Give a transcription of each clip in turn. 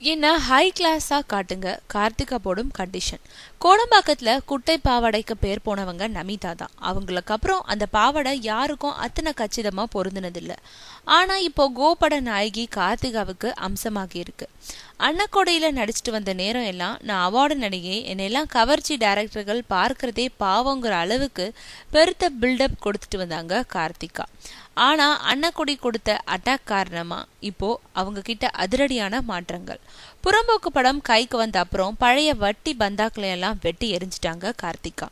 என்ன ஹை கிளாஸா காட்டுங்க கார்த்திகா போடும் கண்டிஷன். கோடம்பாக்கத்துல குட்டை பாவாடைக்கு பேர் போனவங்க நமிதா தான். அவங்களுக்கு அப்புறம் அந்த பாவாடை யாருக்கும் அத்தனை கச்சிதமா பொருந்தினதில்ல. ஆனா இப்போ கோபட நாயகி கார்த்திகாவுக்கு அம்சமாகி இருக்கு. அன்னக்கொடையில நடிச்சிட்டு வந்த நேரம் எல்லாம் நான் அவார்டு நடிகை, என்னெல்லாம் கவர்ச்சி டைரக்டர்கள் பார்க்கறதே பாவங்கிற அளவுக்கு பெருத்த பில்டப் கொடுத்துட்டு வந்தாங்க கார்த்திகா. ஆனா அன்னக்கொடி கொடுத்த அட்டாக் காரணமா இப்போ அவங்க கிட்ட அதிரடியான மாற்றங்கள். புறம்போக்கு படம் கைக்கு வந்த அப்புறம் பழைய வட்டி பந்தாக்களையெல்லாம் வெட்டி எரிஞ்சிட்டாங்க கார்த்திகா.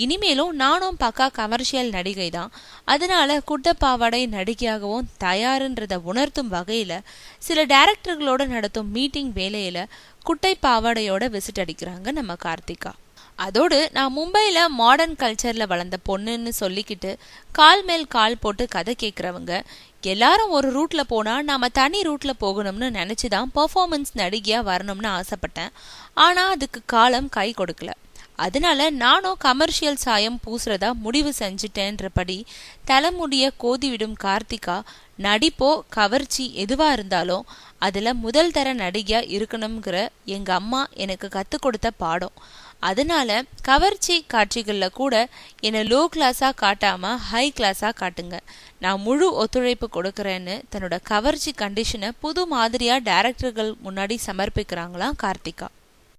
இனிமேலும் நானும் பக்கா கமர்ஷியல் நடிகை தான், அதனால குட்ட பாவாடை நடிகையாகவும் தயாருன்றத உணர்த்தும் வகையில சில டைரக்டர்களோட நடத்தும் மீட்டிங் வேலையில குட்டை பாவாடையோட விசிட் அடிக்கிறாங்க நம்ம கார்த்திகா. அதோடு நான் மும்பையில் மாடர்ன் கல்ச்சரில் வளர்ந்த பொண்ணுன்னு சொல்லிக்கிட்டு கால் மேல் கால் போட்டு கதை கேட்குறவங்க எல்லாரும் ஒரு ரூட்டில் போனால் நாம் தனி ரூட்டில் போகணும்னு நினச்சி தான் பர்ஃபார்மன்ஸ் நடிகையாக வரணும்னு ஆசைப்பட்டேன். ஆனால் அதுக்கு காலம் கை கொடுக்கல. அதனால நானும் கமர்ஷியல் சாயம் பூசுறதா முடிவு செஞ்சுட்டேன்றபடி தலைமுடிய கோதிவிடும் கார்த்திகா நடிப்போ கவர்ச்சி எதுவா இருந்தாலும் அதுல முதல் தர நடிகையா இருக்கணுங்கிற எங்க அம்மா எனக்கு கத்து கொடுத்த பாடம். அதனால கவர்ச்சி காட்சிகள்ல கூட என்னை லோ கிளாஸா காட்டாம ஹை கிளாஸா காட்டுங்க, நான் முழு ஒத்துழைப்பு கொடுக்கறேன்னு தன்னோட கவர்ச்சி கண்டிஷனை புது மாதிரியா டைரக்டர்கள் முன்னாடி சமர்ப்பிக்கிறாங்களாம் கார்த்திகா.